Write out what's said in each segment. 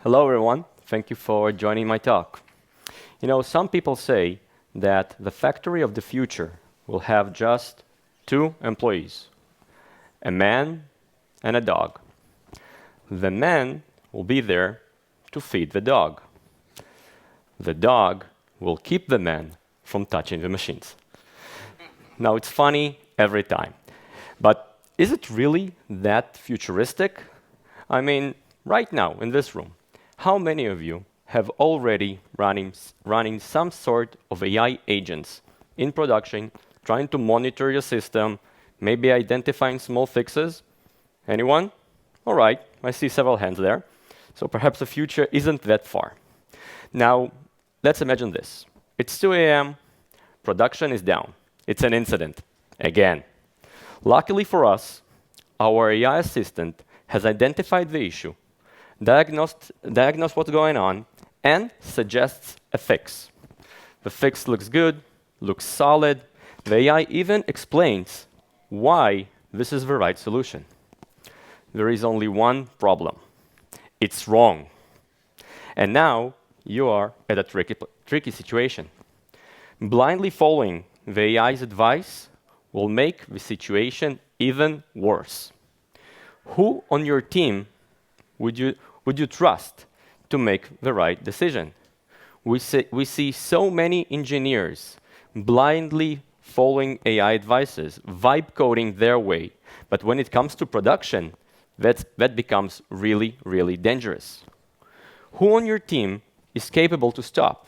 Hello, everyone. Thank you for joining my talk. You know, some people say that the factory of the future will have just two employees, a man and a dog. The man will be there to feed the dog. The dog will keep the man from touching the machines. Now, it's funny every time. But is it really that futuristic? I mean, right now in this room, how many of you have already running some sort of AI agents in production, trying to monitor your system, maybe identifying small fixes? Anyone? All right, I see several hands there. So perhaps the future isn't that far. Now, let's imagine this. It's 2 a.m., production is down. It's an incident, again. Luckily for us, our AI assistant has identified the issue, diagnosed what's going on, and suggests a fix. The fix looks good, looks solid. The AI even explains why this is the right solution. There is only one problem. It's wrong. And now you are at a tricky situation. Blindly following the AI's advice will make the situation even worse. Who on your team would you trust to make the right decision? We see so many engineers blindly following AI advices, vibe coding their way. But when it comes to production, that becomes really, really dangerous. Who on your team is capable to stop?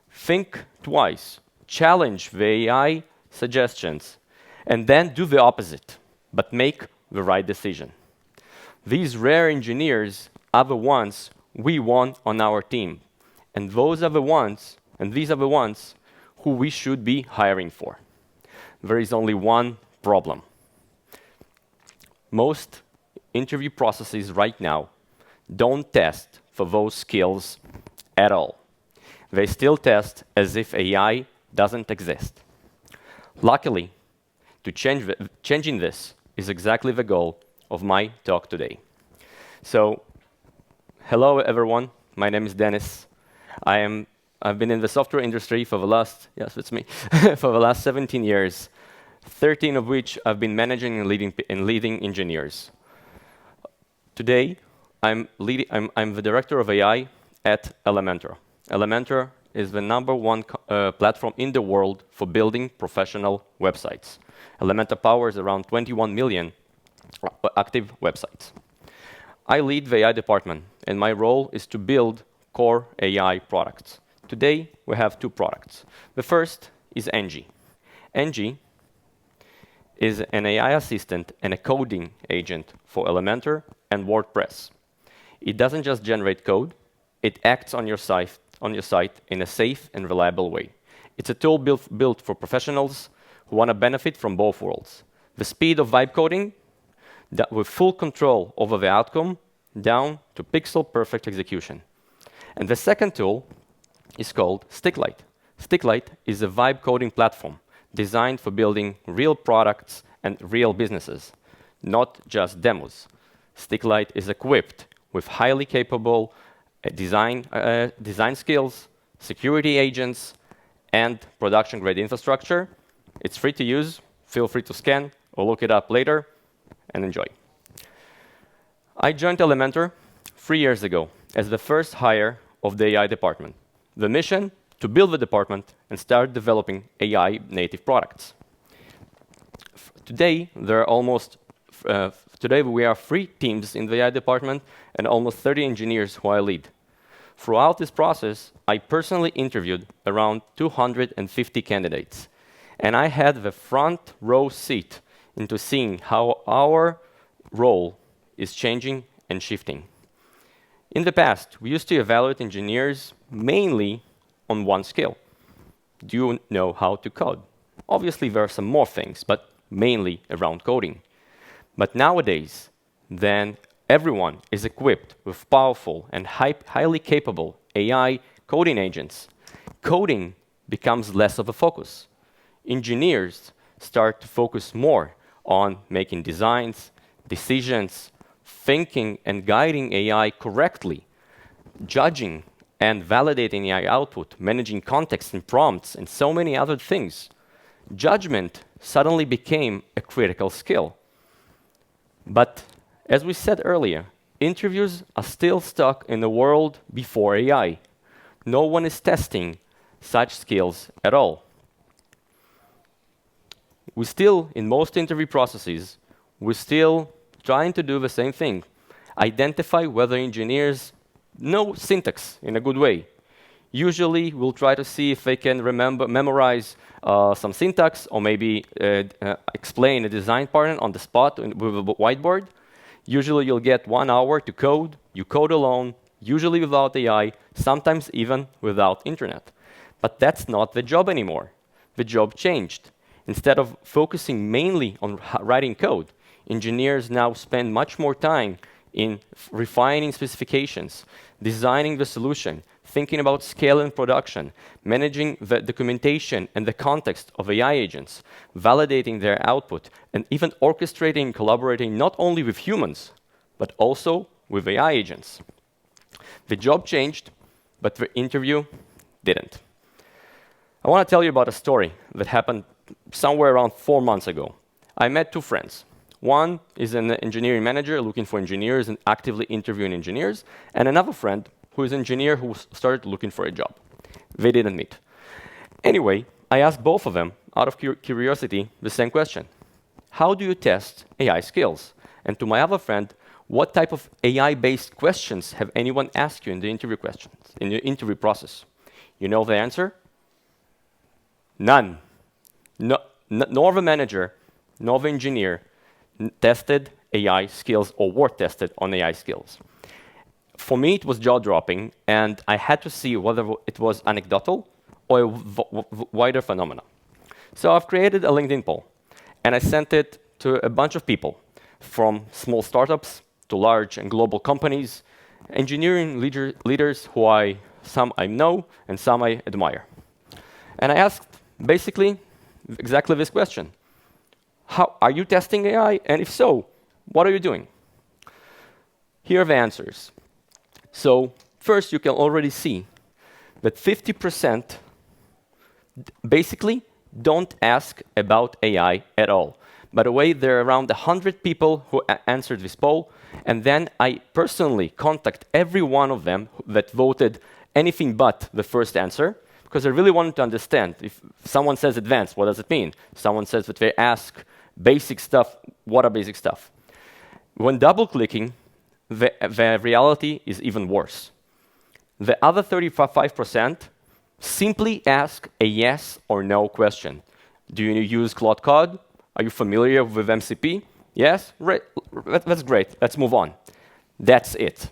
Think twice, challenge the AI suggestions, and then do the opposite, but make the right decision. These rare engineers are the ones we want on our team, and these are the ones who we should be hiring for. There is only one problem. Most interview processes right now don't test for those skills at all. They still test as if AI doesn't exist. Luckily, changing this is exactly the goal of my talk today. So, hello everyone. My name is Dennis. I've been in the software industry for the last, yes, it's me, for the last 17 years, 13 of which I've been managing and leading engineers. Today, I'm the director of AI at Elementor. Elementor is the #1 platform in the world for building professional websites. Elementor powers around 21 million active websites. I lead the AI department, and my role is to build core AI products. Today, we have two products. The first is Angie. Angie is an AI assistant and a coding agent for Elementor and WordPress. It doesn't just generate code, it acts on your site in a safe and reliable way. It's a tool built for professionals who want to benefit from both worlds. The speed of vibe coding, with full control over the outcome, down to pixel-perfect execution. And the second tool is called Sticklight. Sticklight is a vibe coding platform designed for building real products and real businesses, not just demos. Sticklight is equipped with highly capable design skills, security agents, and production-grade infrastructure. It's free to use. Feel free to scan or look it up later, and enjoy. I joined Elementor 3 years ago as the first hire of the AI department. The mission, to build the department and start developing AI-native products. Today, we are 3 teams in the AI department and almost 30 engineers who I lead. Throughout this process, I personally interviewed around 250 candidates, and I had the front row seat into seeing how our role is changing and shifting. In the past, we used to evaluate engineers mainly on one skill. Do you know how to code? Obviously, there are some more things, but mainly around coding. But nowadays, then everyone is equipped with powerful and highly capable AI coding agents. Coding becomes less of a focus. Engineers start to focus more on making designs, decisions, thinking and guiding AI correctly. judging and validating AI output, managing context and prompts, and so many other things, judgment suddenly became a critical skill. But as we said earlier, interviews are still stuck in the world before AI. No one is testing such skills at all. We still, in most interview processes, we're still trying to do the same thing. Identify whether engineers know syntax in a good way. Usually, we'll try to see if they can memorize some syntax, or maybe explain a design pattern on the spot with a whiteboard. Usually, you'll get 1 hour to code. You code alone, usually without AI, sometimes even without internet. But that's not the job anymore. The job changed. Instead of focusing mainly on writing code, engineers now spend much more time in refining specifications, designing the solution, thinking about scale and production, managing the documentation and the context of AI agents, validating their output, and even orchestrating and collaborating not only with humans, but also with AI agents. The job changed, but the interview didn't. I want to tell you about a story that happened somewhere around 4 months ago. I met 2 friends. One is an engineering manager looking for engineers and actively interviewing engineers, and another friend who is an engineer who started looking for a job. They didn't meet. Anyway, I asked both of them, out of curiosity, the same question. How do you test AI skills? And to my other friend, what type of AI-based questions have anyone asked you in the interview interview process? You know the answer? None. Nor the manager, nor the engineer tested AI skills or were tested on AI skills. For me, it was jaw-dropping, and I had to see whether it was anecdotal or a wider phenomena. So I've created a LinkedIn poll, and I sent it to a bunch of people, from small startups to large and global companies, engineering leaders who some I know and some I admire. And I asked basically exactly this question. How are you testing AI? And if so, what are you doing? Here are the answers. So first, you can already see that 50% basically don't ask about AI at all. By the way, there are around 100 people who answered this poll, and then I personally contact every one of them that voted anything but the first answer, because I really wanted to understand. If someone says advanced, what does it mean? Someone says that they ask basic stuff, what are basic stuff? When double-clicking, the reality is even worse. The other 35% simply ask a yes or no question. Do you use Claude Code? Are you familiar with MCP? Yes? Right. That's great. Let's move on. That's it.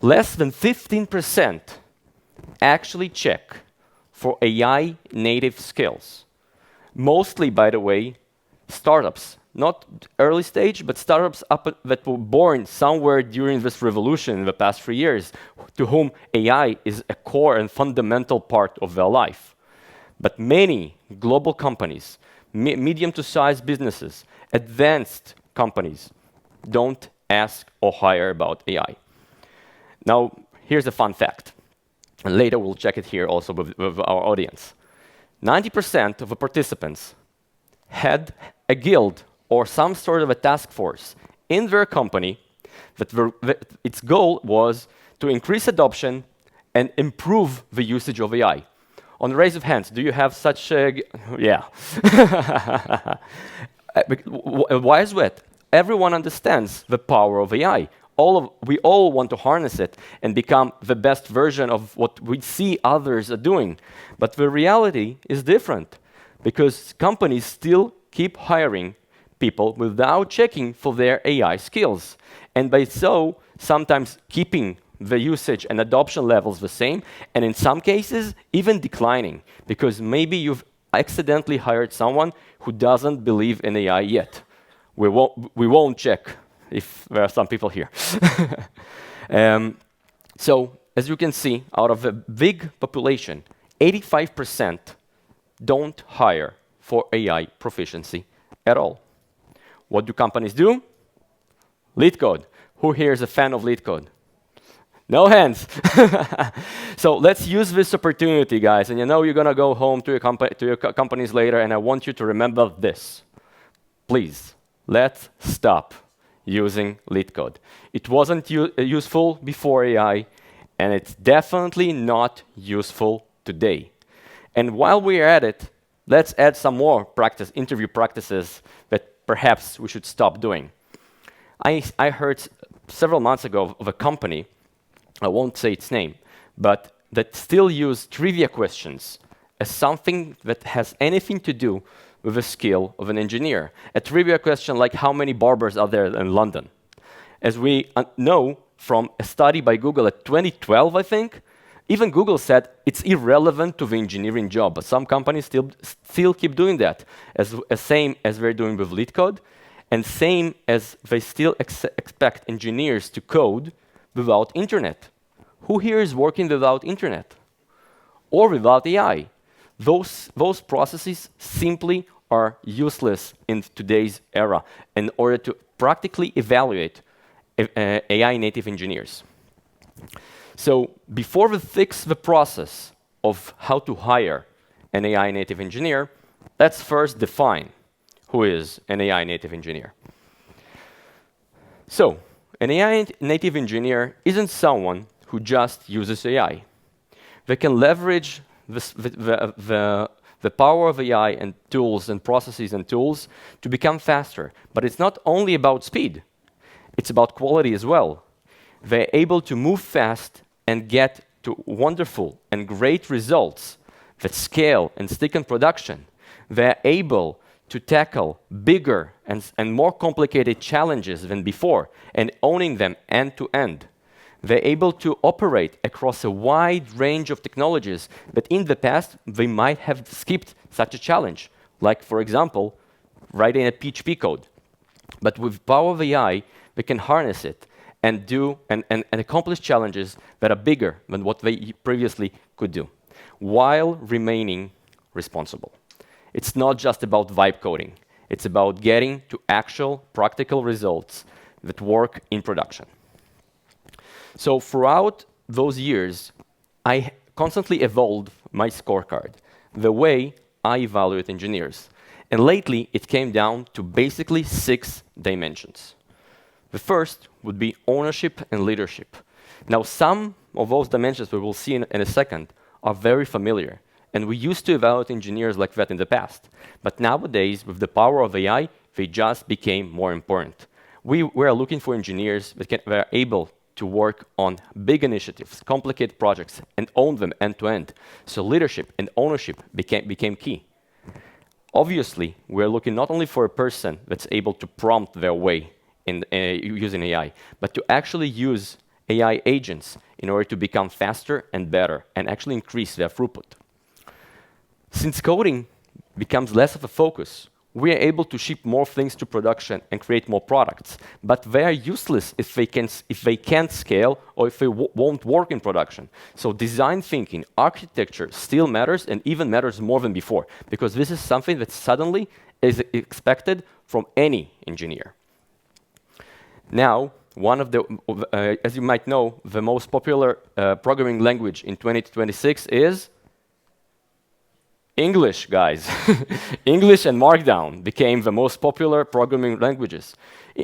Less than 15% actually check for AI native skills. Mostly, by the way, startups. Not early stage, but startups that were born somewhere during this revolution in the past 3 years, to whom AI is a core and fundamental part of their life. But many global companies, medium to size businesses, advanced companies, don't ask or hire about AI. Now, here's a fun fact. And later we'll check it here also with our audience. 90% of the participants had a guild or some sort of a task force in their company that its goal was to increase adoption and improve the usage of AI. On the raise of hands, do you have such a... Yeah. Why is that? Everyone understands the power of AI. We all want to harness it and become the best version of what we see others are doing. But the reality is different, because companies still keep hiring people without checking for their AI skills. And by so, sometimes keeping the usage and adoption levels the same, and in some cases, even declining, because maybe you've accidentally hired someone who doesn't believe in AI yet. We won't check if there are some people here. So, as you can see, out of a big population, 85% don't hire for AI proficiency at all. What do companies do? Lead code. Who here is a fan of lead code? No hands. So let's use this opportunity, guys. And you know you're gonna go home to your companies later, and I want you to remember this. Please, let's stop using lead code. It wasn't useful before AI, and it's definitely not useful today. And while we're at it, let's add some more interview practices that perhaps we should stop doing. I heard several months ago of a company, I won't say its name, but that still use trivia questions as something that has anything to do with the skill of an engineer. A trivia question like how many barbers are there in London? As we know from a study by Google at 2012, I think, even Google said it's irrelevant to the engineering job, but some companies still keep doing that, as same as we're doing with lead code, and same as they still expect engineers to code without internet. Who here is working without internet? Or without AI? Those processes simply are useless in today's era in order to practically evaluate AI native engineers. So before we fix the process of how to hire an AI native engineer, let's first define who is an AI native engineer. So an AI native engineer isn't someone who just uses AI. They can leverage the power of AI and tools and processes and tools to become faster. But it's not only about speed. It's about quality as well. They're able to move fast and get to wonderful and great results that scale and stick in production. They're able to tackle bigger and more complicated challenges than before and owning them end to end. They're able to operate across a wide range of technologies that in the past they might have skipped such a challenge, like, for example, writing a PHP code. But with power of AI, they can harness it and do and accomplish challenges that are bigger than what they previously could do, while remaining responsible. It's not just about vibe coding. It's about getting to actual practical results that work in production. So throughout those years, I constantly evolved my scorecard, the way I evaluate engineers. And lately, it came down to basically 6 dimensions. The first would be ownership and leadership. Now, some of those dimensions we will see in a second are very familiar. And we used to evaluate engineers like that in the past. But nowadays, with the power of AI, they just became more important. We are looking for engineers that are able to work on big initiatives, complicated projects, and own them end to end. So leadership and ownership became key. Obviously, we're looking not only for a person that's able to prompt their way in using AI, but to actually use AI agents in order to become faster and better and actually increase their throughput. Since coding becomes less of a focus, we are able to ship more things to production and create more products. But they are useless if they can't scale or if they won't work in production. So design thinking, architecture still matters and even matters more than before, because this is something that suddenly is expected from any engineer. Now, one of the, as you might know, the most popular programming language in 2026 is English, guys. English and Markdown became the most popular programming languages.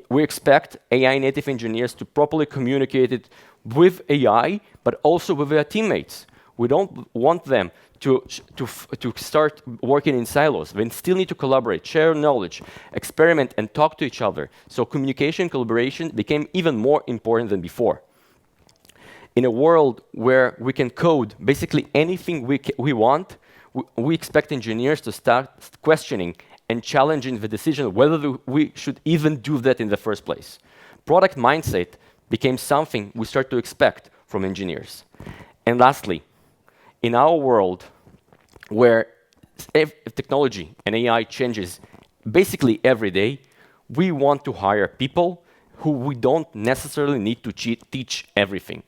We expect AI native engineers to properly communicate it with AI, but also with their teammates. We don't want them to start working in silos. They still need to collaborate, share knowledge, experiment, and talk to each other. So communication and collaboration became even more important than before. In a world where we can code basically anything we want, we expect engineers to start questioning and challenging the decision of whether we should even do that in the first place. Product mindset became something we start to expect from engineers. And lastly, in our world where technology and AI changes basically every day, we want to hire people who we don't necessarily need to teach everything.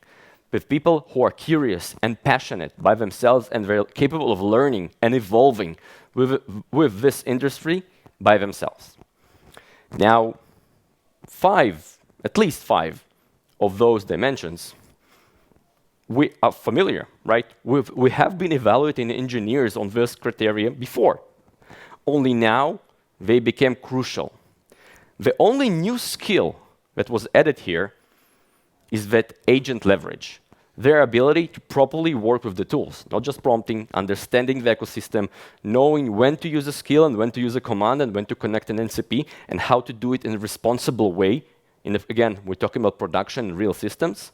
With people who are curious and passionate by themselves and very capable of learning and evolving with this industry by themselves. Now, at least five of those dimensions we are familiar, right? We have been evaluating engineers on this criteria before. Only now they became crucial. The only new skill that was added here is that agent leverage, their ability to properly work with the tools, not just prompting, understanding the ecosystem, knowing when to use a skill and when to use a command and when to connect an MCP and how to do it in a responsible way. Again, we're talking about production and real systems.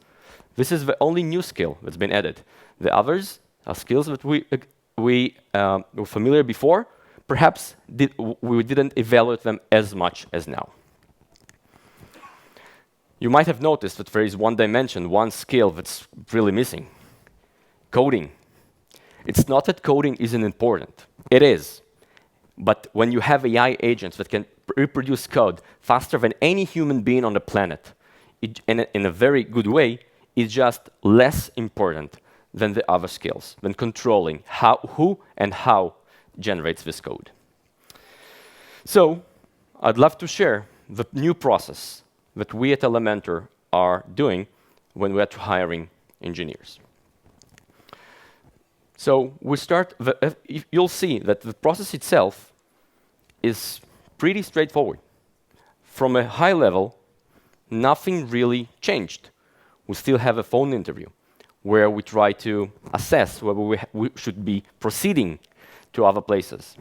This is the only new skill that's been added. The others are skills that we were familiar before. Perhaps we didn't evaluate them as much as now. You might have noticed that there is one dimension, one skill that's really missing. Coding. It's not that coding isn't important. It is. But when you have AI agents that can reproduce code faster than any human being on the planet, in a very good way, it's just less important than the other skills, than controlling who and how generates this code. So I'd love to share the new process that we at Elementor are doing when we're hiring engineers. So we start, you'll see that the process itself is pretty straightforward. From a high level, nothing really changed. We still have a phone interview where we try to assess whether we should be proceeding to other places,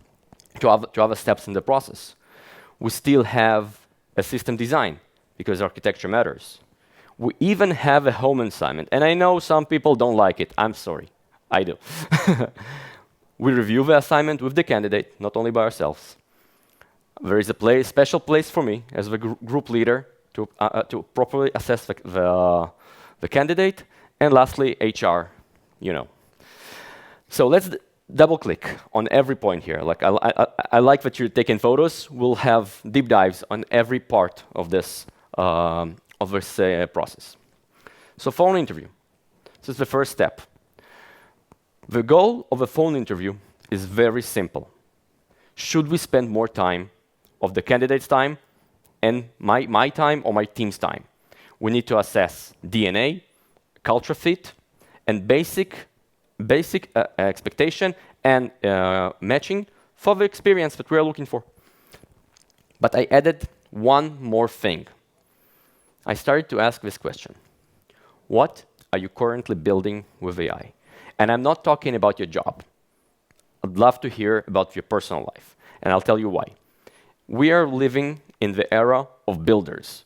to other steps in the process. We still have a system design, because architecture matters. We even have a home assignment. And I know some people don't like it. I'm sorry. I do. We review the assignment with the candidate, not only by ourselves. There is a special place for me as the group leader to properly assess the candidate. And lastly, HR, you know. So let's double click on every point here. Like I like that you're taking photos. We'll have deep dives on every part of this process. So phone interview. This is the first step. The goal of a phone interview is very simple. Should we spend more time of the candidate's time and my time or my team's time? We need to assess DNA, culture fit, and basic expectation and matching for the experience that we are looking for. But I added one more thing. I started to ask this question. What are you currently building with AI? And I'm not talking about your job. I'd love to hear about your personal life, and I'll tell you why. We are living in the era of builders.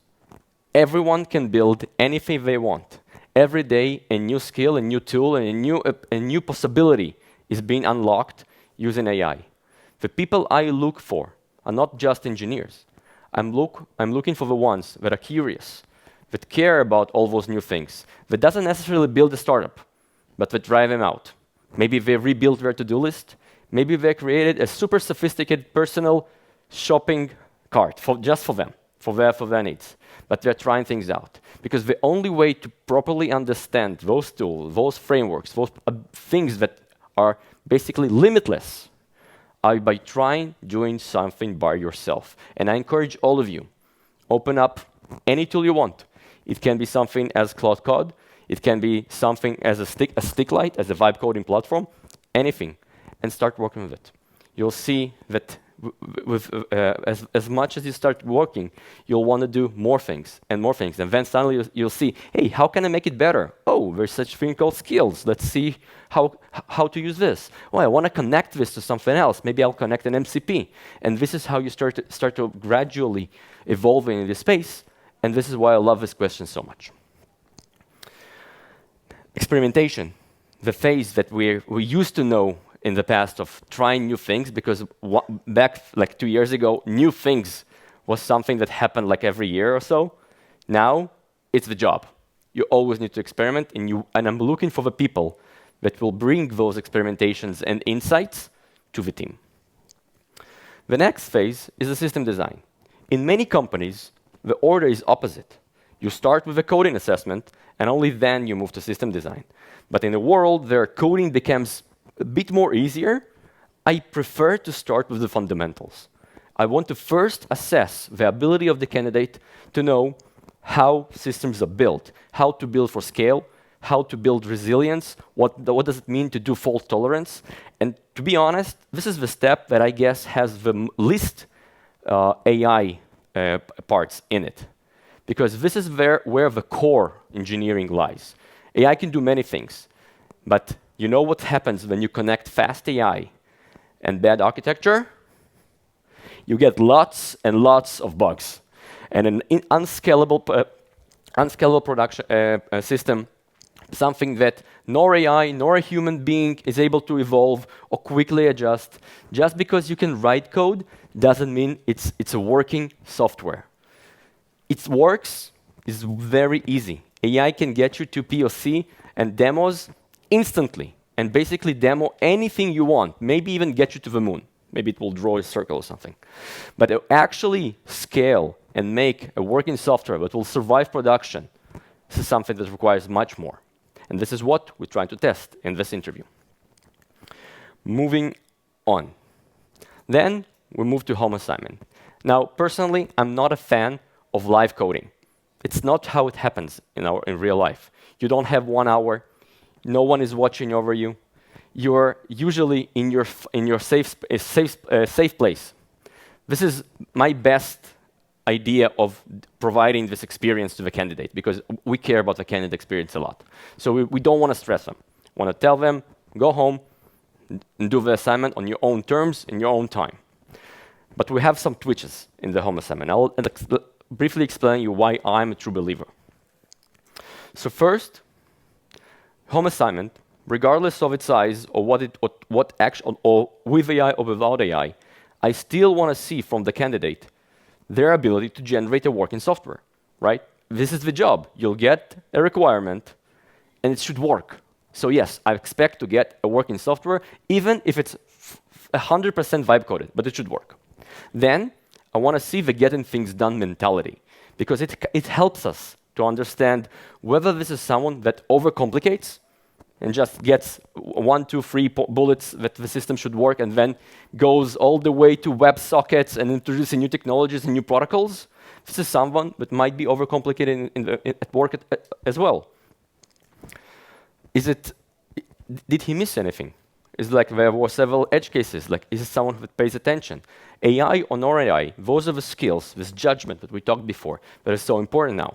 Everyone can build anything they want. Every day, a new skill, a new tool, and a new possibility is being unlocked using AI. The people I look for are not just engineers. I'm looking for the ones that are curious, that care about all those new things, that doesn't necessarily build a startup, but that drive them out. Maybe they rebuilt their to-do list. Maybe they created a super sophisticated personal shopping cart just for them, for their needs. But they're trying things out. Because the only way to properly understand those tools, those frameworks, those things that are basically limitless are by doing something by yourself. And I encourage all of you, open up any tool you want. It can be something as Claude Code. It can be something as a stick light, as a vibe coding platform, anything, and start working with it. You'll see that as much as you start working, you'll want to do more things, and then suddenly you'll see, hey, how can I make it better? Oh, there's such thing called skills. Let's see how to use this. Oh, I want to connect this to something else. Maybe I'll connect an MCP. And this is how you start to gradually evolving in this space. And this is why I love this question so much. Experimentation, the phase that we used to know in the past of trying new things, because back like 2 years ago, new things was something that happened like every year or so. Now, it's the job. You always need to experiment, and I'm looking for the people that will bring those experimentations and insights to the team. The next phase is the system design. In many companies, the order is opposite. You start with a coding assessment, and only then you move to system design. But in a world where coding becomes a bit more easier, I prefer to start with the fundamentals. I want to first assess the ability of the candidate to know how systems are built, how to build for scale, how to build resilience, what does it mean to do fault tolerance. And to be honest, this is the step that I guess has the least AI parts in it. Because this is where the core engineering lies. AI can do many things, but you know what happens when you connect fast AI and bad architecture? You get lots and lots of bugs. And an unscalable production system, something that nor AI nor a human being is able to evolve or quickly adjust. Just because you can write code doesn't mean it's a working software. It works, is very easy. AI can get you to POC and demos instantly, and basically demo anything you want, maybe even get you to the moon. Maybe it will draw a circle or something. But to actually scale and make a working software that will survive production, this is something that requires much more. And this is what we're trying to test in this interview. Moving on. Then we move to home assignment. Now, personally, I'm not a fan of live coding. It's not how it happens in real life. You don't have 1 hour. No one is watching over you. You're usually in your safe place. This is my best idea of providing this experience to the candidate, because we care about the candidate experience a lot. So we don't want to stress them. We want to tell them, go home and do the assignment on your own terms, in your own time. But we have some twitches in the home assignment. I'll briefly explain you why I'm a true believer. So first, home assignment, regardless of its size or what action, or with AI or without AI, I still want to see from the candidate their ability to generate a working software, right? This is the job. You'll get a requirement, and it should work. So yes, I expect to get a working software, even if it's 100% vibe coded, but it should work. Then I want to see the getting things done mentality, because it helps us to understand whether this is someone that overcomplicates and just gets 1, 2, 3 bullets that the system should work, and then goes all the way to WebSockets and introducing new technologies and new protocols. This is someone that might be overcomplicated at work as well. Did he miss anything? It's like there were several edge cases, like is it someone that pays attention? AI or no AI, those are the skills, this judgment that we talked before, that is so important now.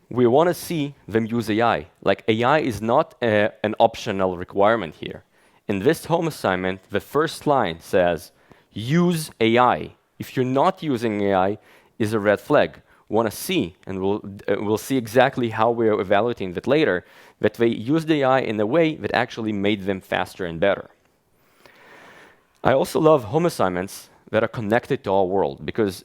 We want to see them use AI. Like AI is not an optional requirement here. In this home assignment, the first line says, use AI. If you're not using AI, is a red flag. We want to see, and we'll see exactly how we're evaluating that later, that they used AI in a way that actually made them faster and better. I also love home assignments that are connected to our world, because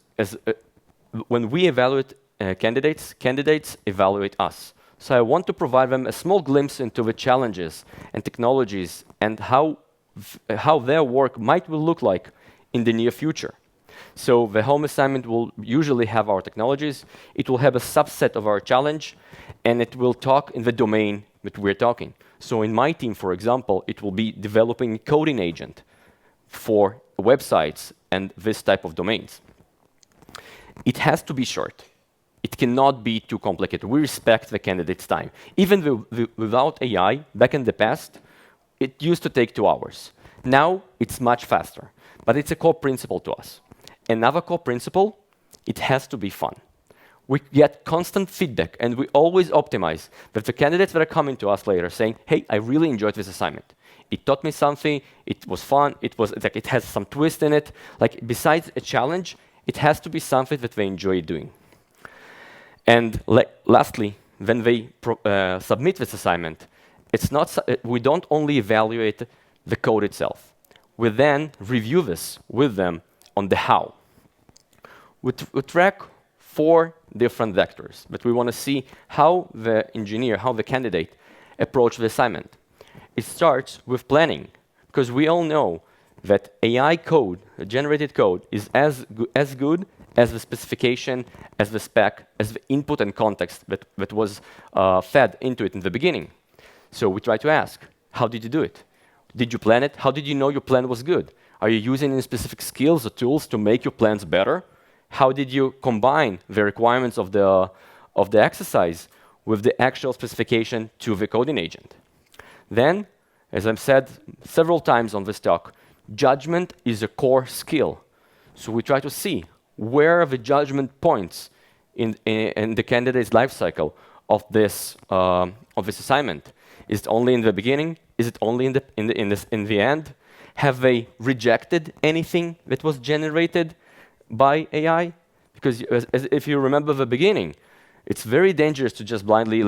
when we evaluate candidates evaluate us. So I want to provide them a small glimpse into the challenges and technologies and how their work might look like in the near future. So the home assignment will usually have our technologies, it will have a subset of our challenge, and it will talk in the domain that we're talking. So in my team, for example, it will be developing a coding agent for websites and this type of domains. It has to be short. It cannot be too complicated. We respect the candidate's time. Even without AI, back in the past, it used to take 2 hours. Now, it's much faster. But it's a core principle to us. Another core principle, it has to be fun. We get constant feedback, and we always optimize that the candidates that are coming to us later saying, hey, I really enjoyed this assignment. It taught me something, it was fun, it has some twist in it. Like, besides a challenge, it has to be something that they enjoy doing. And lastly, when they submit this assignment, we don't only evaluate the code itself. We then review this with them on the how. We track 4 different vectors, but we want to see how the engineer, how the candidate approach the assignment. It starts with planning, because we all know that AI code, generated code, is as good as the specification, as the spec, as the input and context that was fed into it in the beginning. So we try to ask, how did you do it? Did you plan it? How did you know your plan was good? Are you using any specific skills or tools to make your plans better? How did you combine the requirements of the exercise with the actual specification to the coding agent. Then, as I've said several times on this talk, judgment is a core skill. So we try to see where are the judgment points in the candidate's lifecycle of this assignment. Is it only in the beginning? Is it only in the end? Have they rejected anything that was generated by AI? Because if you remember the beginning, it's very dangerous to just blindly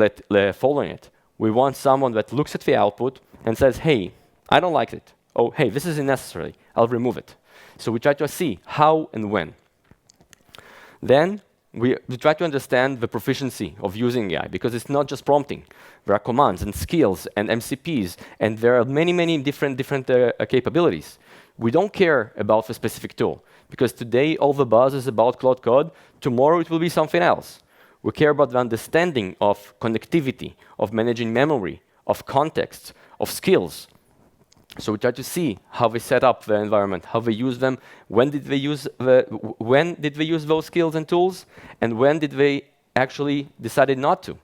follow it. We want someone that looks at the output and says, hey, I don't like it. Oh, hey, this is unnecessary. I'll remove it. So we try to see how and when. Then we try to understand the proficiency of using AI, because it's not just prompting. There are commands and skills and MCPs, and there are many different capabilities. We don't care about the specific tool, because today all the buzz is about Claude Code. Tomorrow it will be something else. We care about the understanding of connectivity, of managing memory, of context, of skills. So we try to see how they set up the environment, how they use them, when did they use those skills and tools, and when did they actually decided not to.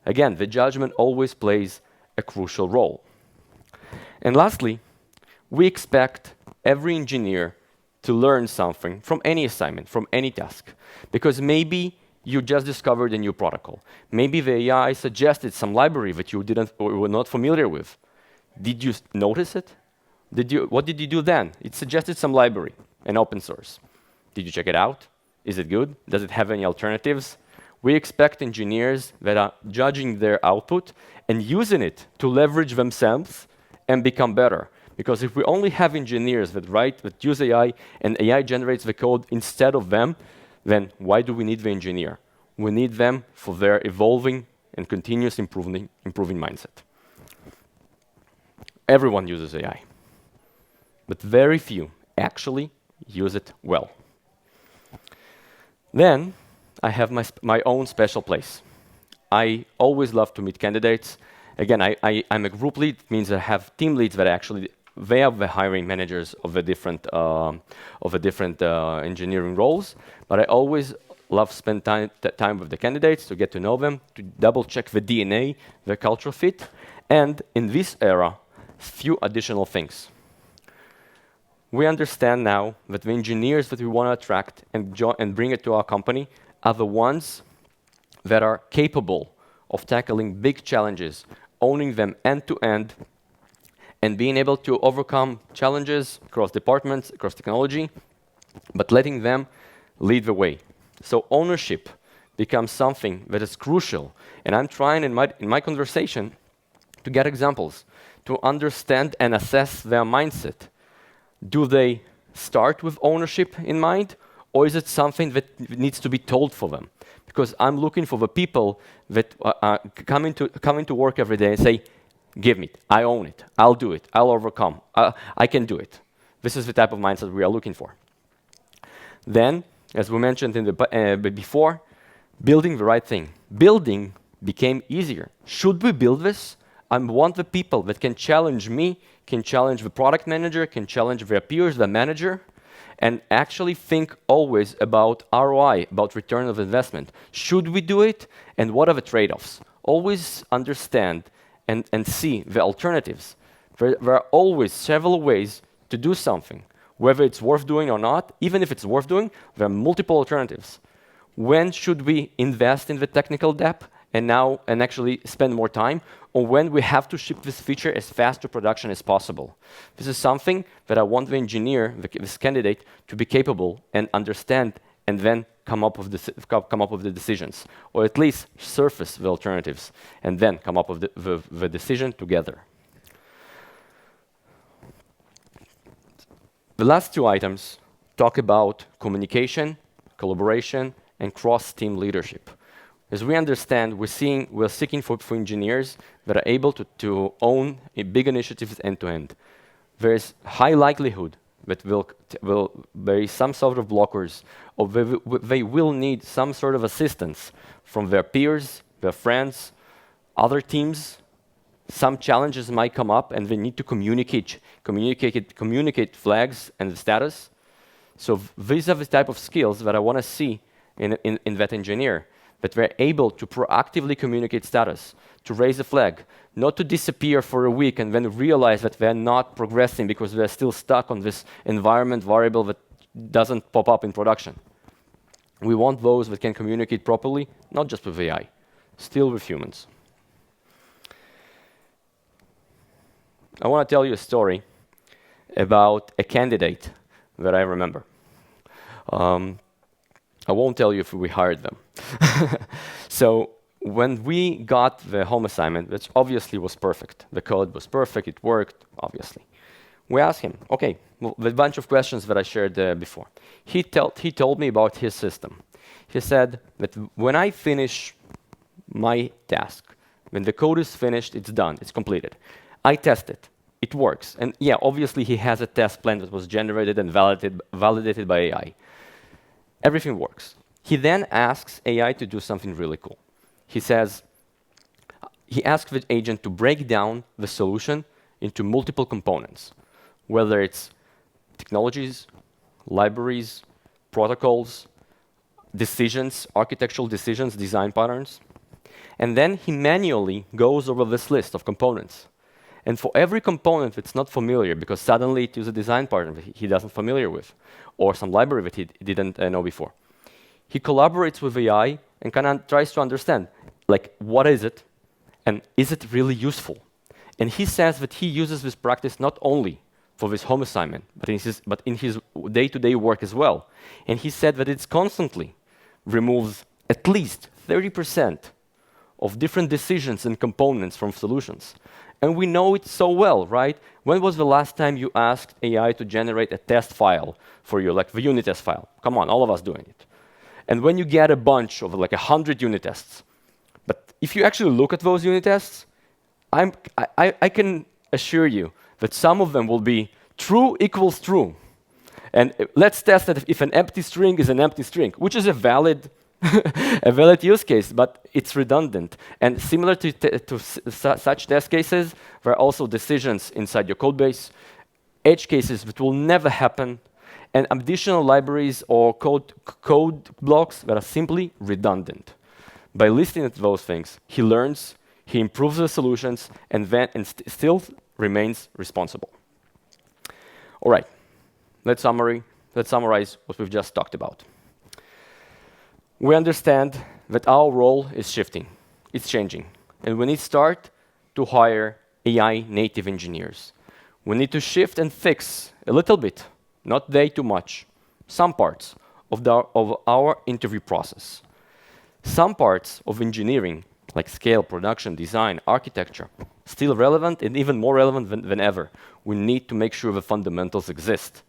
Again, the judgment always plays a crucial role. And lastly, we expect every engineer to learn something from any assignment, from any task, because maybe you just discovered a new protocol. Maybe the AI suggested some library that you didn't or were not familiar with. Did you notice it? What did you do then? It suggested some library, an open source. Did you check it out? Is it good? Does it have any alternatives? We expect engineers that are judging their output and using it to leverage themselves and become better. Because if we only have engineers that use AI, and AI generates the code instead of them, then why do we need the engineer? We need them for their evolving and continuous improving mindset. Everyone uses AI, but very few actually use it well. Then I have my own special place. I always love to meet candidates. Again, I'm a group lead. It means I have team leads that actually they are the hiring managers of the different engineering roles. But I always love spend time with the candidates to get to know them, to double check the DNA, the cultural fit, and in this era, few additional things. We understand now that the engineers that we want to attract and bring it to our company are the ones that are capable of tackling big challenges, owning them end to end, and being able to overcome challenges across departments, across technology, but letting them lead the way. So ownership becomes something that is crucial. And I'm trying in my conversation to get examples, to understand and assess their mindset. Do they start with ownership in mind, or is it something that needs to be told for them? Because I'm looking for the people that come into work every day and say, give me it, I own it, I'll do it, I'll overcome, I can do it. This is the type of mindset we are looking for. Then, as we mentioned before, building the right thing. Building became easier. Should we build this? I want the people that can challenge me, can challenge the product manager, can challenge their peers, the manager, and actually think always about ROI, about return of investment. Should we do it? And what are the trade-offs? Always understand and see the alternatives. There are always several ways to do something. Whether it's worth doing or not, even if it's worth doing, there are multiple alternatives. When should we invest in the technical depth and actually spend more time, or when we have to ship this feature as fast to production as possible? This is something that I want the engineer, this candidate, to be capable and understand, and then come up with the decisions, or at least surface the alternatives, and then come up with the decision together. The last two items talk about communication, collaboration, and cross-team leadership. As we understand, we're seeking for engineers that are able to own big initiatives end-to-end. There is high likelihood that there is some sort of blockers, or they will need some sort of assistance from their peers, their friends, other teams. Some challenges might come up, and they need to communicate flags and the status. So these are the type of skills that I want to see in that engineer, that we're able to proactively communicate status, to raise a flag, not to disappear for a week and then realize that we're not progressing because we're still stuck on this environment variable that doesn't pop up in production. We want those that can communicate properly, not just with AI, still with humans. I want to tell you a story about a candidate that I remember. I won't tell you if we hired them. So when we got the home assignment, which obviously was perfect, the code was perfect, it worked, obviously. We asked him, okay, well, the bunch of questions that I shared before. He told me about his system. He said that when I finish my task, when the code is finished, it's done, it's completed. I test it, it works. And yeah, obviously he has a test plan that was generated and validated by AI. Everything works. He then asks AI to do something really cool. He asks the agent to break down the solution into multiple components, whether it's technologies, libraries, protocols, decisions, architectural decisions, design patterns. And then he manually goes over this list of components. And for every component that's not familiar, because suddenly it uses a design pattern that he doesn't familiar with, or some library that he didn't know before, he collaborates with AI and kind of tries to understand, like, what is it, and is it really useful? And he says that he uses this practice not only for this home assignment, but in his day-to-day work as well. And he said that it constantly removes at least 30% of different decisions and components from solutions. And we know it so well, right? When was the last time you asked AI to generate a test file for you, like the unit test file? Come on, all of us doing it. And when you get a bunch of like 100 unit tests, but if you actually look at those unit tests, I can assure you that some of them will be true equals true. And let's test that if an empty string is an empty string, which is a valid a valid use case, but it's redundant. And similar to such test cases, there are also decisions inside your code base, edge cases that will never happen, and additional libraries or code blocks that are simply redundant. By listening to those things, he learns, he improves the solutions, and still remains responsible. All right, let's summarize what we've just talked about. We understand that our role is shifting, it's changing, and we need to start to hire AI native engineers. We need to shift and fix a little bit, not way too much, some parts of our interview process. Some parts of engineering, like scale, production, design, architecture, still relevant and even more relevant than ever. We need to make sure the fundamentals exist.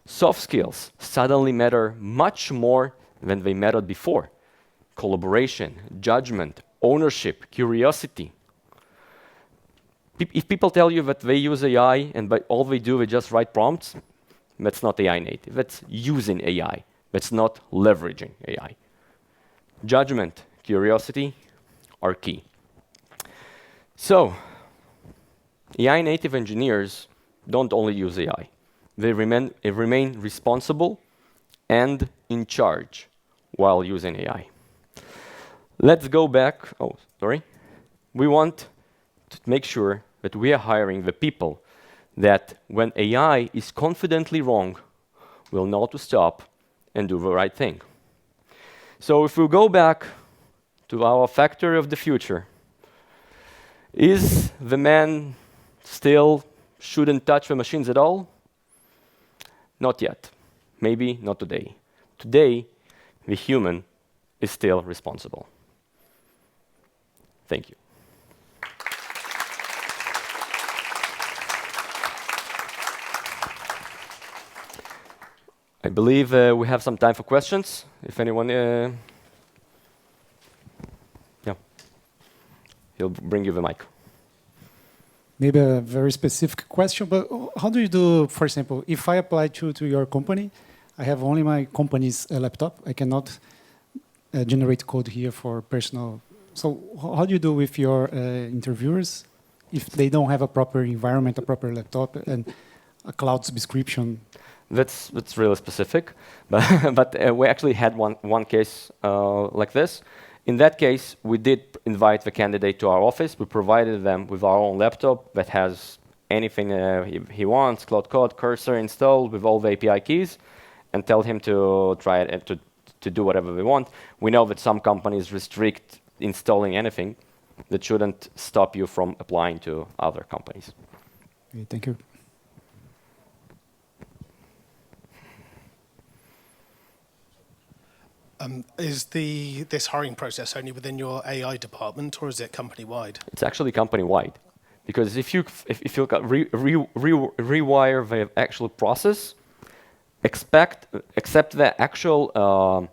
Soft skills suddenly matter much more than they mattered before. Collaboration, judgment, ownership, curiosity. If people tell you that they use AI and by all they do is just write prompts, that's not AI native. That's using AI. That's not leveraging AI. Judgment, curiosity are key. So, AI native engineers don't only use AI. They remain responsible and in charge while using AI. Let's go back. Oh, sorry. We want to make sure that we are hiring the people that when AI is confidently wrong, will know to stop and do the right thing. So if we go back to our factory of the future, is the man still shouldn't touch the machines at all? Not yet. Maybe not today. Today, the human is still responsible. Thank you. I believe we have some time for questions. If anyone, yeah, he'll bring you the mic. Maybe a very specific question, but how do you do, for example, if I apply to your company, I have only my company's laptop. I cannot generate code here for personal. So how do you do with your interviewers if they don't have a proper environment, a proper laptop, and a cloud subscription? that's really specific, but we actually had one case like this. In that case, we did invite the candidate to our office. We provided them with our own laptop that has anything he wants, Claude Code, cursor installed with all the API keys, and tell him to try it and to do whatever they want. We know that some companies restrict installing anything. That shouldn't stop you from applying to other companies. Okay, thank you. Is this hiring process only within your AI department, or is it company-wide? It's actually company-wide, because if you rewire the actual process, accept the actual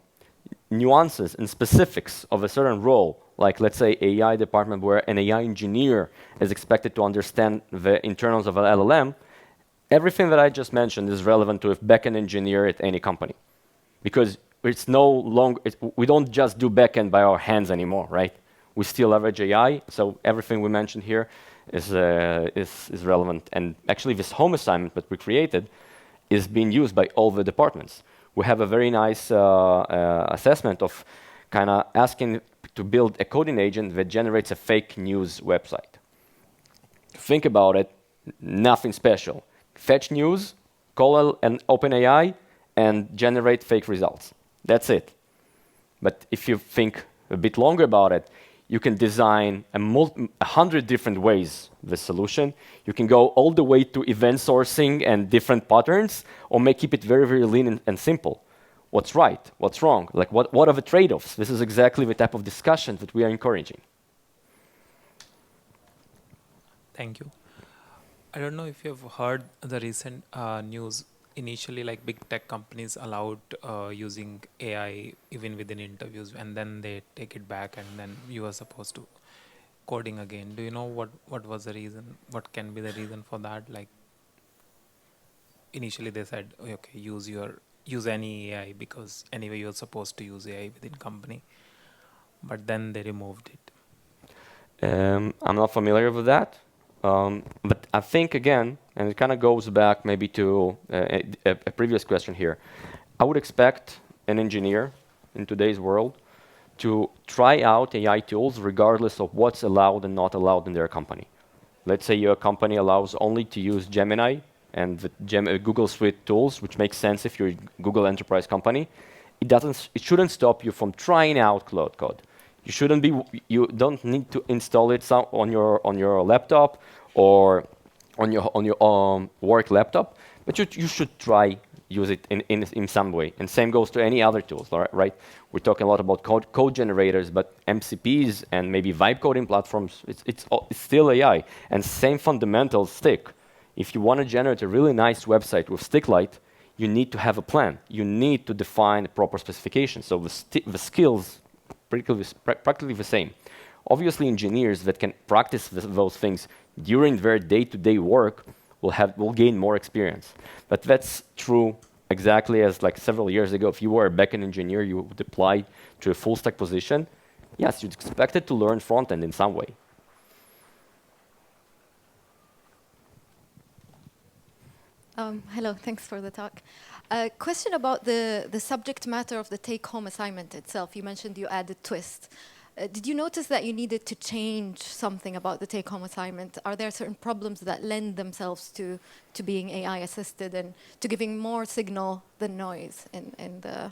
nuances and specifics of a certain role, like let's say AI department where an AI engineer is expected to understand the internals of an LLM, everything that I just mentioned is relevant to a backend engineer at any company, because it's no longer, we don't just do backend by our hands anymore, right? We still leverage AI, so everything we mentioned here is relevant. And actually, this home assignment that we created is being used by all the departments. We have a very nice assessment of kind of asking to build a coding agent that generates a fake news website. Think about it, nothing special. Fetch news, call an OpenAI, and generate fake results. That's it. But if you think a bit longer about it, you can design 100 different ways the solution. You can go all the way to event sourcing and different patterns, or keep it very, very lean and simple. What's right? What's wrong? Like what are the trade-offs? This is exactly the type of discussion that we are encouraging. Thank you. I don't know if you've heard the recent news. Initially, like big tech companies allowed using AI even within interviews, and then they take it back, and then you are supposed to coding again. Do you know what was the reason? What can be the reason for that? Like initially they said, okay, use any AI because anyway you're supposed to use AI within company, but then they removed it. I'm not familiar with that. But I think, again, and it kind of goes back maybe to a previous question here, I would expect an engineer in today's world to try out AI tools regardless of what's allowed and not allowed in their company. Let's say your company allows only to use Gemini and the Google Suite tools, which makes sense if you're a Google enterprise company. It shouldn't stop you from trying out Claude Code. You don't need to install it on your laptop or on your work laptop, but you should use it in some way. And same goes to any other tools, right? We're talking a lot about code generators, but MCPs and maybe vibe coding platforms, it's still AI. And same fundamentals stick. If you want to generate a really nice website with Sticklight, you need to have a plan. You need to define the proper specifications. So the skills practically the same. Obviously, engineers that can practice those things during their day-to-day work will gain more experience. But that's true exactly as like several years ago. If you were a backend engineer, you would apply to a full-stack position. Yes, you'd expected to learn front-end in some way. Hello, thanks for the talk. Question about the subject matter of the take-home assignment itself. You mentioned you added twist. Did you notice that you needed to change something about the take-home assignment? Are there certain problems that lend themselves to being AI-assisted and to giving more signal than noise during the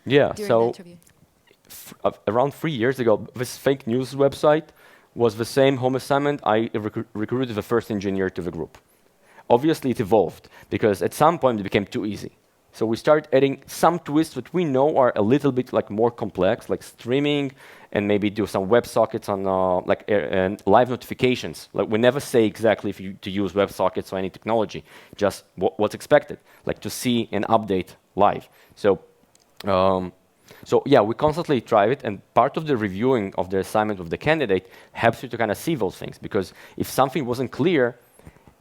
interview? Around 3 years ago, this fake news website was the same home assignment. I recruited the first engineer to the group. Obviously, it evolved because at some point it became too easy. So we started adding some twists that we know are a little bit like more complex, like streaming, and maybe do some WebSockets on and live notifications. Like we never say exactly to use WebSockets or any technology, just what's expected, like to see an update live. So yeah, we constantly try it, and part of the reviewing of the assignment of the candidate helps you to kind of see those things, because if something wasn't clear,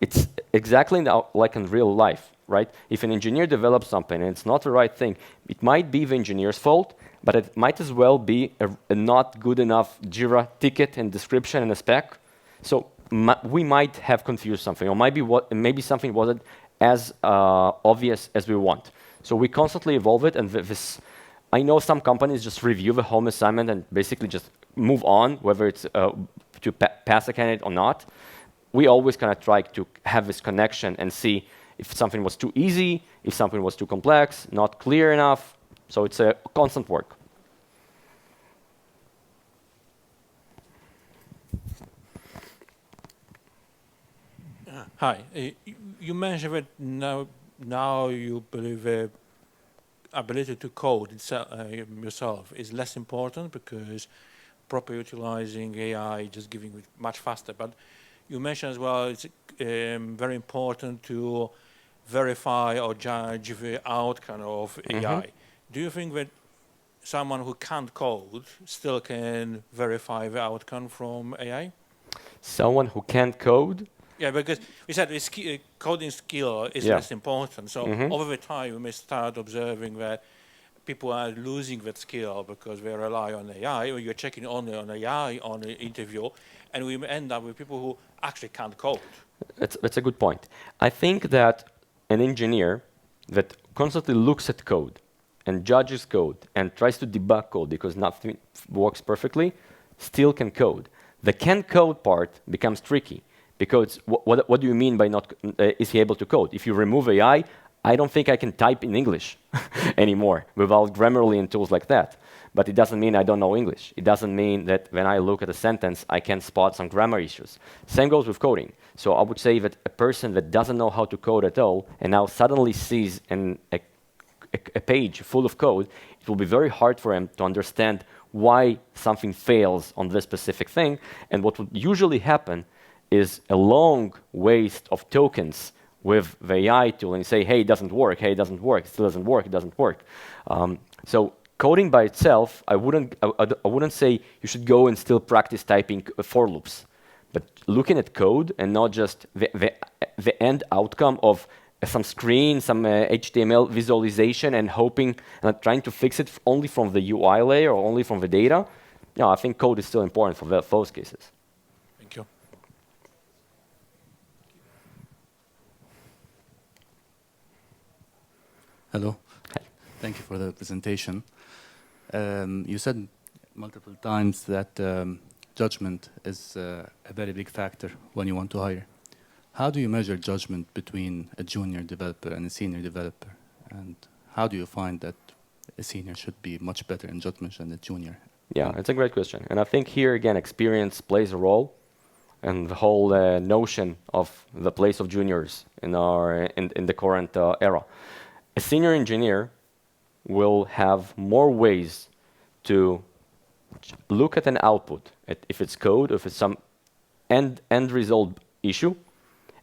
it's exactly like in real life, right? If an engineer develops something and it's not the right thing, it might be the engineer's fault, but it might as well be a not good enough Jira ticket and description and a spec. So we might have confused something, or maybe something wasn't as obvious as we want. So we constantly evolve it, and I know some companies just review the home assignment and basically just move on, whether it's to pass a candidate or not. We always kind of try to have this connection and see if something was too easy, if something was too complex, not clear enough. So it's a constant work. Hi. You mentioned that now you believe ability to code yourself is less important because proper utilizing AI just giving it much faster. But you mentioned as well it's very important to verify or judge the outcome of AI. Do you think that someone who can't code still can verify the outcome from AI? Someone who can't code? Yeah, because we said coding skill is less important. So over the time, we may start observing that people are losing that skill because they rely on AI, or you're checking only on AI on an interview, and we end up with people who actually can't code. That's a good point. I think that an engineer that constantly looks at code and judges code and tries to debug code because nothing works perfectly still can code. The can code part becomes tricky. Because what do you mean by not, is he able to code? If you remove AI, I don't think I can type in English anymore without Grammarly and tools like that. But it doesn't mean I don't know English. It doesn't mean that when I look at a sentence, I can spot some grammar issues. Same goes with coding. So I would say that a person that doesn't know how to code at all and now suddenly sees a page full of code, it will be very hard for him to understand why something fails on this specific thing. And what would usually happen is a long waste of tokens with the AI tool, and you say, hey, it doesn't work, hey, it doesn't work, it still doesn't work, it doesn't work. So coding by itself, I wouldn't say you should go and still practice typing for loops. But looking at code and not just the end outcome of some screen, some HTML visualization and hoping and trying to fix it only from the UI layer or only from the data, I think code is still important for those cases. Thank you. Hello. Hi. Thank you for the presentation. You said multiple times that judgment is a very big factor when you want to hire. How do you measure judgment between a junior developer and a senior developer? And how do you find that a senior should be much better in judgment than a junior? Yeah, it's a great question. And I think here, again, experience plays a role. And the whole notion of the place of juniors in the current era. A senior engineer will have more ways to look at an output, if it's code, if it's some end result issue,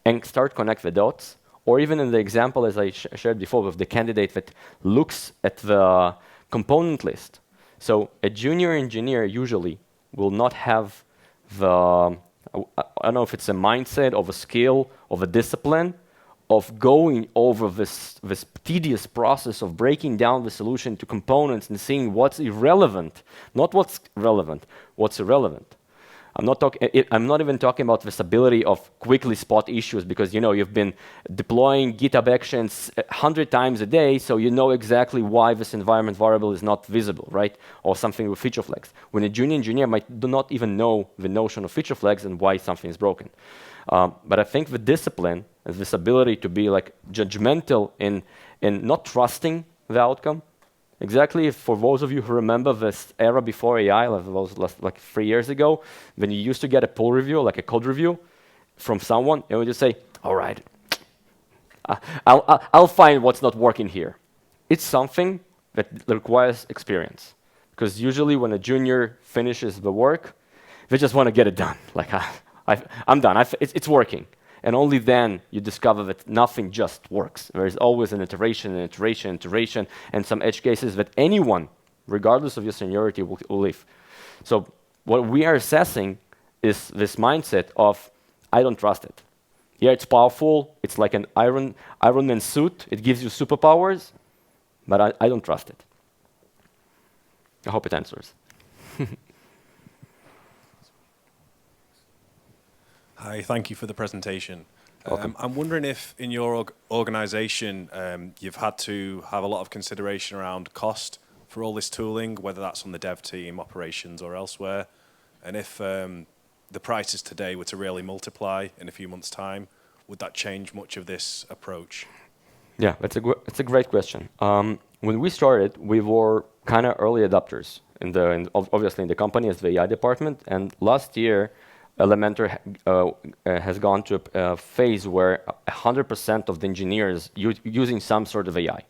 and start connect the dots. Or even in the example, as I shared before, with the candidate that looks at the component list. So a junior engineer usually will not have the, I don't know if it's a mindset of a skill, of a discipline, of going over this tedious process of breaking down the solution to components and seeing what's irrelevant, not what's relevant, what's irrelevant. I'm not even talking about this ability of quickly spot issues because you've been deploying GitHub Actions 100 times a day, so you know exactly why this environment variable is not visible, right? Or something with feature flags. When a junior engineer do not even know the notion of feature flags and why something is broken. But I think the discipline is this ability to be like judgmental in not trusting the outcome. Exactly, for those of you who remember this era before AI, like 3 years ago, when you used to get a pull review, like a code review from someone, and would just say, all right, I'll find what's not working here. It's something that requires experience. Because usually when a junior finishes the work, they just want to get it done. Like, I'm done, it's working. And only then you discover that nothing just works. There is always an iteration, and some edge cases that anyone, regardless of your seniority, will live. So what we are assessing is this mindset of, I don't trust it. Yeah, it's powerful. It's like an Iron Man suit. It gives you superpowers, but I don't trust it. I hope it answers. Hi, thank you for the presentation. Welcome. I'm wondering if in your organization you've had to have a lot of consideration around cost for all this tooling, whether that's on the dev team, operations, or elsewhere, and if the prices today were to really multiply in a few months' time, would that change much of this approach? Yeah, it's a great question. When we started, we were kind of early adopters obviously in the company as the AI department, and last year Elementor has gone to a phase where 100% of the engineers using some sort of AI.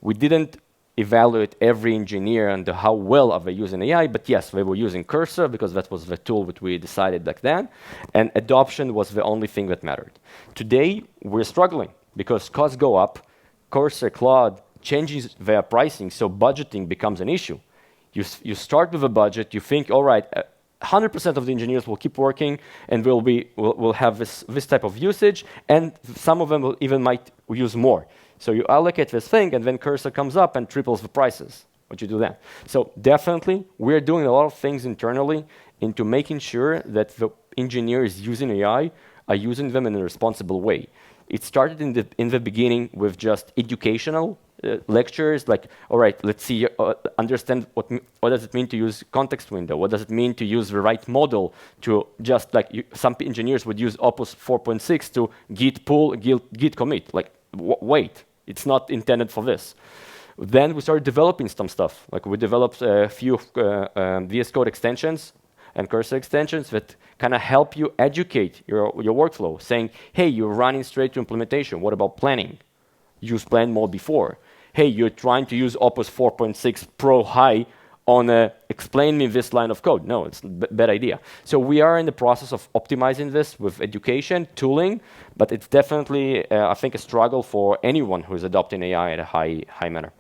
We didn't evaluate every engineer and how well are they using AI, but yes, they were using Cursor because that was the tool that we decided back then, and adoption was the only thing that mattered. Today, we're struggling because costs go up, Cursor, Claude changes their pricing, so budgeting becomes an issue. You start with a budget, you think, all right, 100% of the engineers will keep working and we'll have this type of usage, and some of them will even might use more. So you allocate this thing, and then Cursor comes up and triples the prices. What you do then? So definitely, we're doing a lot of things internally into making sure that the engineers using AI are using them in a responsible way. It started in the beginning with just educational lectures, like, all right, let's see, understand what does it mean to use context window? What does it mean to use the right model to just like some engineers would use Opus 4.6 to git pull, git commit. Like, wait, it's not intended for this. Then we started developing some stuff. Like we developed a few VS Code extensions and Cursor extensions that kind of help you educate your workflow, saying, hey, you're running straight to implementation. What about planning? Use plan mode before. Hey, you're trying to use Opus 4.6 Pro High on explain me this line of code. No, it's a bad idea. So we are in the process of optimizing this with education, tooling, but it's definitely, I think, a struggle for anyone who is adopting AI at a high manner.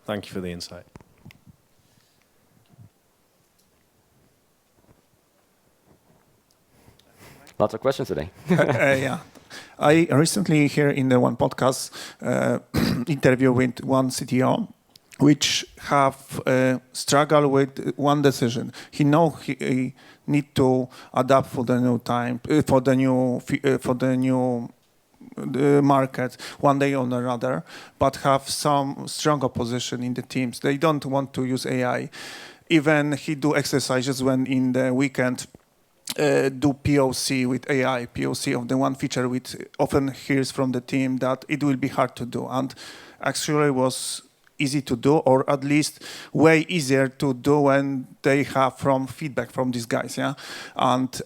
Thank you for the insight. Lots of questions today. Yeah. I recently here in the one podcast interview with one CTO, which have struggled with one decision. He need to adapt for the new time, for the new market one day or another, but have some stronger position in the teams. They don't want to use AI. Even he do exercises when in the weekend do POC with AI, POC of the one feature which often hears from the team that it will be hard to do. And actually was easy to do, or at least way easier to do when they have from feedback from these guys, yeah? And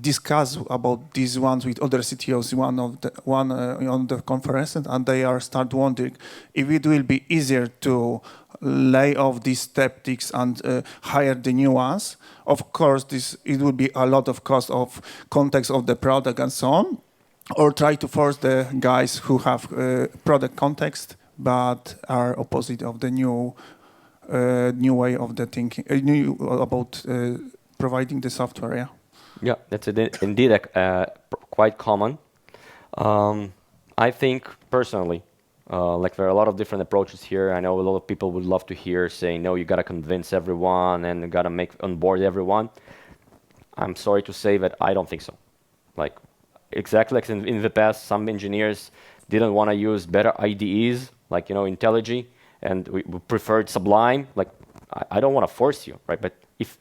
discuss about these ones with other CTOs, on the conference, and they are start wondering if it will be easier to lay off these tactics and hire the new ones. Of course, it will be a lot of cost of context of the product and so on, or try to force the guys who have product context but are opposite of the new way of the thinking, about providing the software. Yeah. Yeah, that's indeed quite common. I think personally, like there are a lot of different approaches here. I know a lot of people would love to hear saying, no, you got to convince everyone and you got to onboard everyone. I'm sorry to say that I don't think so. Like exactly like in the past, some engineers didn't want to use better IDEs, like IntelliJ, and we preferred Sublime. Like I don't want to force you, right? But if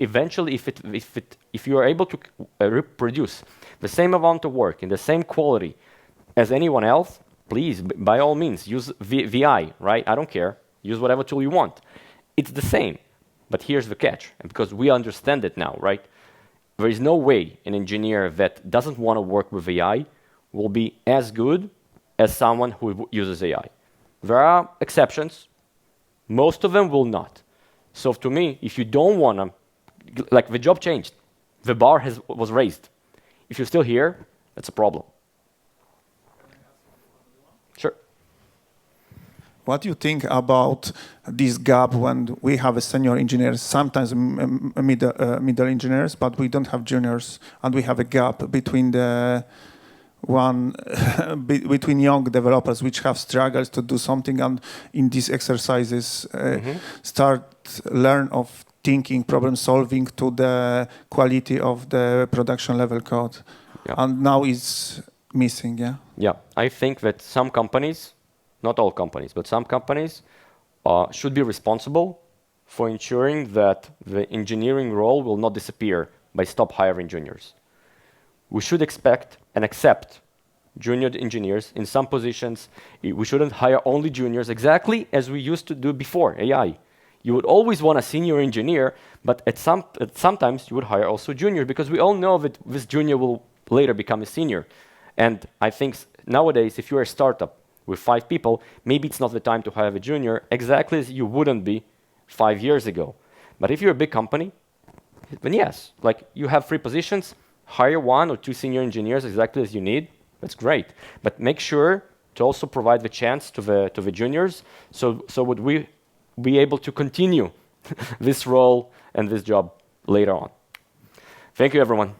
you are able to reproduce the same amount of work in the same quality as anyone else, please, by all means, use VI, right? I don't care. Use whatever tool you want. It's the same, but here's the catch, and because we understand it now, right? There is no way an engineer that doesn't want to work with AI will be as good as someone who uses AI. There are exceptions. Most of them will not. So to me, if you don't want to, like the job changed, the bar was raised. If you're still here, that's a problem. Sure. What do you think about this gap when we have a senior engineers, sometimes middle engineers, but we don't have juniors, and we have a gap between the between young developers which have struggles to do something, and in these exercises start learn of thinking, problem solving to the quality of the production level code. Yeah. And now it's missing, yeah? Yeah, I think that some companies, not all companies, but some companies should be responsible for ensuring that the engineering role will not disappear by stop hiring juniors. We should expect and accept junior engineers in some positions. We shouldn't hire only juniors, exactly as we used to do before AI. You would always want a senior engineer, but sometimes you would hire also junior, because we all know that this junior will later become a senior. And I think nowadays, if you're a startup with 5 people, maybe it's not the time to hire a junior, exactly as you wouldn't be 5 years ago. But if you're a big company, then yes, like you have 3 positions, hire 1 or 2 senior engineers exactly as you need. That's great. But make sure to also provide the chance to the juniors, so would we be able to continue this role and this job later on. Thank you, everyone.